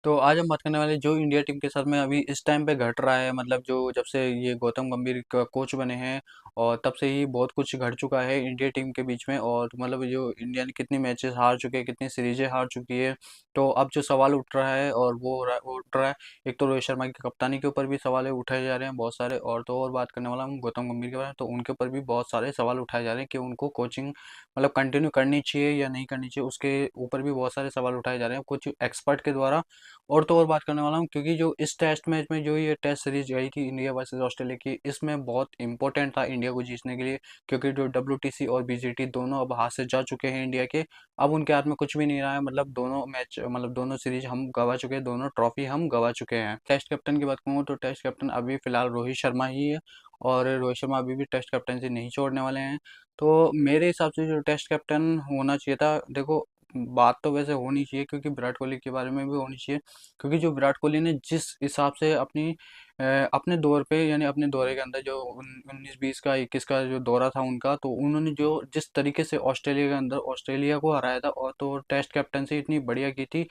तो आज हम बात करने वाले जो इंडिया टीम के साथ में अभी इस टाइम पे घट रहा है, मतलब जो जब से ये गौतम गंभीर कोच बने हैं और तब से ही बहुत कुछ घट चुका है इंडिया टीम के बीच में। और मतलब जो इंडिया ने कितनी मैचेस हार चुके हैं, कितनी सीरीजें हार चुकी है। तो अब जो सवाल उठ रहा है और वो उठ रहा है, एक तो रोहित शर्मा की कप्तानी के ऊपर भी सवाल उठाए जा रहे हैं बहुत सारे। और तो और बात करने वाला हूँ गौतम गंभीर के बारे में, तो उनके ऊपर भी बहुत सारे सवाल उठाए जा रहे हैं कि उनको कोचिंग मतलब कंटिन्यू करनी चाहिए या नहीं करनी चाहिए। उसके ऊपर भी बहुत सारे सवाल उठाए जा रहे हैं कुछ एक्सपर्ट के द्वारा। और तो और बात करने वाला हूँ क्योंकि जो इस टेस्ट मैच में जो ये टेस्ट सीरीज गई थी इंडिया वर्सेस ऑस्ट्रेलिया की, इसमें बहुत इंपॉर्टेंट था इंडिया को जीतने के लिए। क्योंकि जो डब्ल्यूटीसी और बीजीटी दोनों अब हाथ से जा चुके हैं इंडिया के। अब उनके हाथ में कुछ भी नहीं रहा है, मतलब दोनों मैच मतलब दोनों सीरीज हम गवा चुके हैं, दोनों ट्रॉफी हम गवा चुके हैं। टेस्ट कैप्टन की बात करूँ तो टेस्ट कैप्टन अभी फिलहाल रोहित शर्मा ही है। और रोहित शर्मा अभी भी टेस्ट कैप्टनसी नहीं छोड़ने वाले हैं। तो मेरे हिसाब से जो टेस्ट कैप्टन होना चाहिए था, देखो बात तो वैसे होनी चाहिए क्योंकि विराट कोहली के बारे में भी होनी चाहिए। क्योंकि जो विराट कोहली ने जिस हिसाब से अपने दौर पे यानी अपने दौरे के अंदर जो 19-20 का 21 का जो दौरा था उनका, तो उन्होंने जो जिस तरीके से ऑस्ट्रेलिया के अंदर ऑस्ट्रेलिया को हराया था, और तो टेस्ट कैप्टनसी इतनी बढ़िया की थी।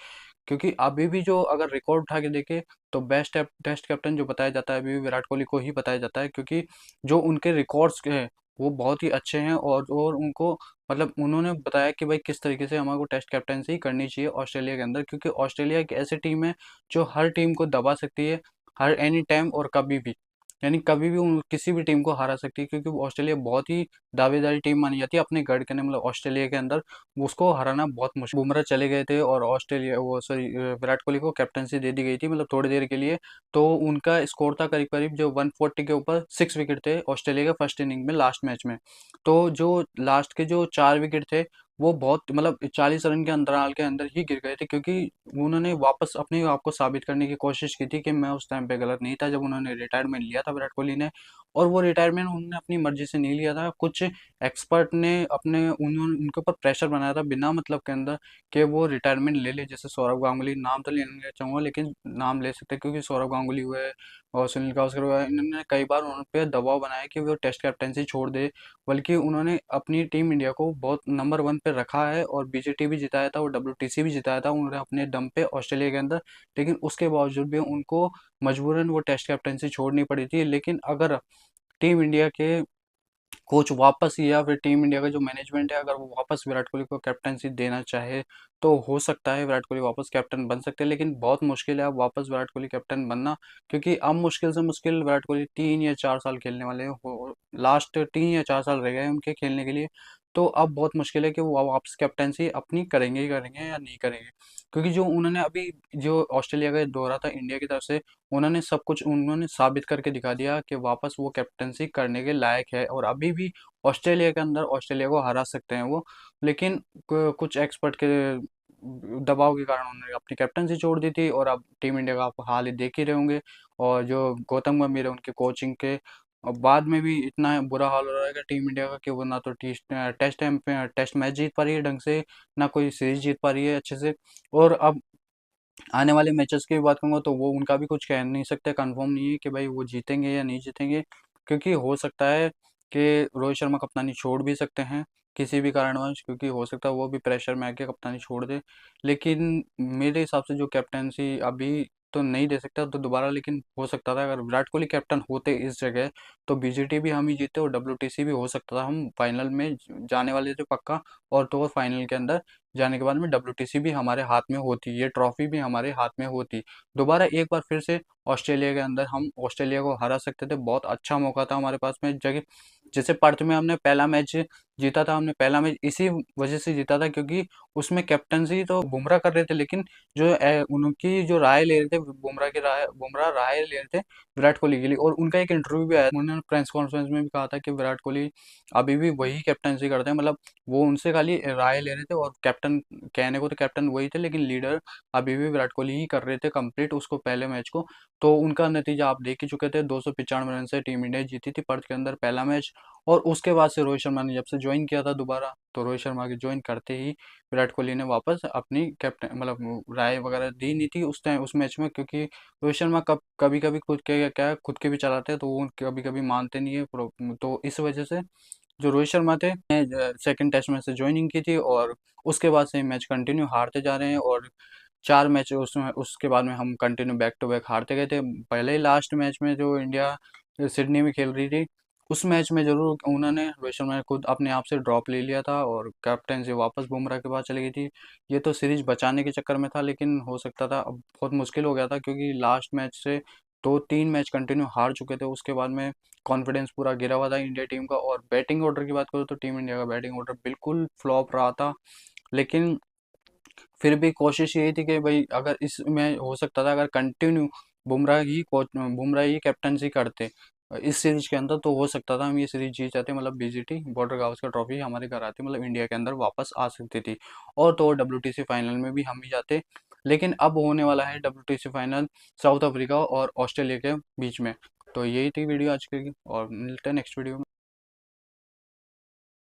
क्योंकि अभी भी जो अगर रिकॉर्ड उठा के देखे तो बेस्ट टेस्ट कैप्टन जो बताया जाता है अभी भी विराट कोहली को ही बताया जाता है। क्योंकि जो उनके रिकॉर्ड्स है वो बहुत ही अच्छे हैं। और उनको मतलब उन्होंने बताया कि भाई किस तरीके से हमारे को टेस्ट कैप्टनसी करनी चाहिए ऑस्ट्रेलिया के अंदर। क्योंकि ऑस्ट्रेलिया एक ऐसी टीम है जो हर टीम को दबा सकती है, हर एनी टाइम और कभी भी। यानी कभी भी किसी भी टीम को हरा सकती है, क्योंकि वो ऑस्ट्रेलिया बहुत ही दावेदारी टीम मानी जाती है अपने गढ़ के अंदर, मतलब ऑस्ट्रेलिया के अंदर उसको हराना बहुत मुश्किल। बुमराह चले गए थे और ऑस्ट्रेलिया वो सॉरी विराट कोहली को कैप्टनसी दे दी गई थी, मतलब थोड़ी देर के लिए। तो उनका स्कोर था करीब करीब जो 140 के ऊपर 6 विकेट थे ऑस्ट्रेलिया के फर्स्ट इनिंग में लास्ट मैच में। तो जो लास्ट के जो 4 विकेट थे वो बहुत मतलब 40 रन के अंतराल के अंदर ही गिर गए थे। क्योंकि उन्होंने वापस अपने आप को साबित करने की कोशिश की थी कि मैं उस टाइम पे गलत नहीं था, जब उन्होंने रिटायरमेंट लिया था विराट कोहली ने। और वो रिटायरमेंट उन्होंने अपनी मर्जी से नहीं लिया था, कुछ एक्सपर्ट ने अपने उन्होंने उनके ऊपर प्रेशर बनाया था बिना मतलब के अंदर कि वो रिटायरमेंट ले ले। जैसे सौरव गांगुली, नाम तो लेना चाहूंगा लेकिन नाम ले सकते हैं क्योंकि सौरव गांगुली हुए और सुनील गावस्कर हुआ, इन्होंने कई बार उन पे दबाव बनाया कि वो टेस्ट कैप्टनसी छोड़ दे। बल्कि उन्होंने अपनी टीम इंडिया को बहुत नंबर 1 पे रखा है और बीजेटी भी जिताया था और डब्ल्यूटीसी भी जिताया था उन्होंने अपने दम पे ऑस्ट्रेलिया के अंदर। लेकिन उसके बावजूद भी उनको मजबूरन वो टेस्ट कैप्टनसी छोड़नी पड़ी थी। लेकिन अगर टीम इंडिया के कोच वापस, या फिर टीम इंडिया का जो मैनेजमेंट है, अगर वो वापस विराट कोहली को कैप्टनसी देना चाहे तो हो सकता है विराट कोहली वापस कैप्टन बन सकते हैं। लेकिन बहुत मुश्किल है अब वापस विराट कोहली कैप्टन बनना। क्योंकि अब मुश्किल से मुश्किल विराट कोहली 3 या 4 साल खेलने वाले हो, लास्ट 3 या 4 साल रह गए हैं उनके खेलने के लिए। तो अब बहुत मुश्किल है कि वो वापस कैप्टनसी अपनी करेंगे ही करेंगे या नहीं करेंगे। क्योंकि जो उन्होंने अभी जो ऑस्ट्रेलिया का दौरा था इंडिया की तरफ से, उन्होंने सब कुछ उन्होंने साबित करके दिखा दिया कि वापस वो कैप्टनसी करने के लायक है। और अभी भी ऑस्ट्रेलिया के अंदर ऑस्ट्रेलिया को हरा सकते हैं वो। लेकिन कुछ एक्सपर्ट के दबाव के कारण उन्होंने अपनी कैप्टनसी छोड़ दी थी। और अब टीम इंडिया का आप हाल ही देख ही रहे होंगे। और जो गौतम गंभीर है उनके कोचिंग के और बाद में भी इतना बुरा हाल हो रहा है कि टीम इंडिया का कि वो ना तो टेस्ट मैच जीत पा रही है ढंग से, ना कोई सीरीज जीत पा रही है अच्छे से। और अब आने वाले मैचेस की बात करूँगा तो वो उनका भी कुछ कह नहीं सकते, कंफर्म नहीं है कि भाई वो जीतेंगे या नहीं जीतेंगे। क्योंकि हो सकता है कि रोहित शर्मा कप्तानी छोड़ भी सकते हैं किसी भी कारणवश, क्योंकि हो सकता है वो भी प्रेशर में आके कप्तानी छोड़ दे। लेकिन मेरे हिसाब से जो कैप्टनसी अभी तो नहीं दे सकता तो दोबारा, लेकिन हो सकता था अगर विराट कोहली कैप्टन होते इस जगह तो बीजीटी भी हम ही जीते और डब्ल्यूटीसी भी हो सकता था हम फाइनल में जाने वाले थे पक्का। और तो और फाइनल के अंदर जाने के बाद में डब्ल्यूटीसी भी हमारे हाथ में होती, ये ट्रॉफी भी हमारे हाथ में होती। दोबारा एक बार फिर से ऑस्ट्रेलिया के अंदर हम ऑस्ट्रेलिया को हरा सकते थे, बहुत अच्छा मौका था हमारे पास में जगह। जैसे पर्थ में हमने पहला मैच जीता था, हमने पहला मैच इसी वजह से जीता था क्योंकि उसमें कैप्टनसी तो बुमराह कर रहे थे, लेकिन जो उनकी जो राय ले रहे थे, बुमराह राय ले रहे थे विराट कोहली के लिए। और उनका एक इंटरव्यू भी आया, उन्होंने प्रेस कॉन्फ्रेंस में भी कहा था कि विराट कोहली अभी भी वही कैप्टनसी करते हैं, मतलब वो उनसे खाली राय ले रहे थे। और कैप्टन कहने को तो कैप्टन वही थे, लेकिन लीडर अभी भी विराट कोहली ही कर रहे थे कंप्लीट उसको पहले मैच को। तो उनका नतीजा आप देख ही चुके थे, 295 रन से टीम इंडिया जीती थी पर्थ के अंदर पहला मैच। और उसके बाद से रोहित शर्मा ने जब से ज्वाइन किया था दोबारा, तो रोहित शर्मा के ज्वाइन करते ही विराट कोहली ने वापस अपनी कैप्टन मतलब राय वगैरह दी नहीं थी उस टाइम उस मैच में। क्योंकि रोहित शर्मा कभी कभी खुद के क्या खुद के भी चलाते हैं, तो वो कभी कभी मानते नहीं है तो इस वजह से जो रोहित शर्मा थे सेकंड टेस्ट में से ज्वाइनिंग की थी। और उसके बाद से मैच कंटिन्यू हारते जा रहे हैं। और 4 मैच उसमें, उसके बाद में हम कंटिन्यू बैक टू बैक हारते गए थे। पहले ही लास्ट मैच में जो इंडिया सिडनी में खेल रही थी, उस मैच में ज़रूर उन्होंने, रोहित शर्मा ने खुद अपने आप से ड्रॉप ले लिया था और कैप्टन से वापस बुमराह के पास चली गई थी। ये तो सीरीज़ बचाने के चक्कर में था, लेकिन हो सकता था, अब बहुत मुश्किल हो गया था क्योंकि लास्ट मैच से 2-3 मैच कंटिन्यू हार चुके थे। उसके बाद में कॉन्फिडेंस पूरा गिरा हुआ था इंडिया टीम का। और बैटिंग ऑर्डर की बात करूँ तो टीम इंडिया का बैटिंग ऑर्डर बिल्कुल फ्लॉप रहा था। लेकिन फिर भी कोशिश यही थी कि भाई अगर इसमें हो सकता था, अगर कंटिन्यू बुमराह ही कैप्टनसी करते इस सीरीज के अंदर, तो हो सकता था हम ये सीरीज जीत जाते। मतलब बीजीटी बॉर्डर गावस्कर ट्रॉफी हमारे घर आती, मतलब इंडिया के अंदर वापस आ सकती थी। और तो WTC फाइनल में भी हम ही जाते। लेकिन अब होने वाला है WTC फाइनल साउथ अफ्रीका और ऑस्ट्रेलिया के बीच में। तो यही थी वीडियो आज की, और मिलते हैं नेक्स्ट वीडियो में।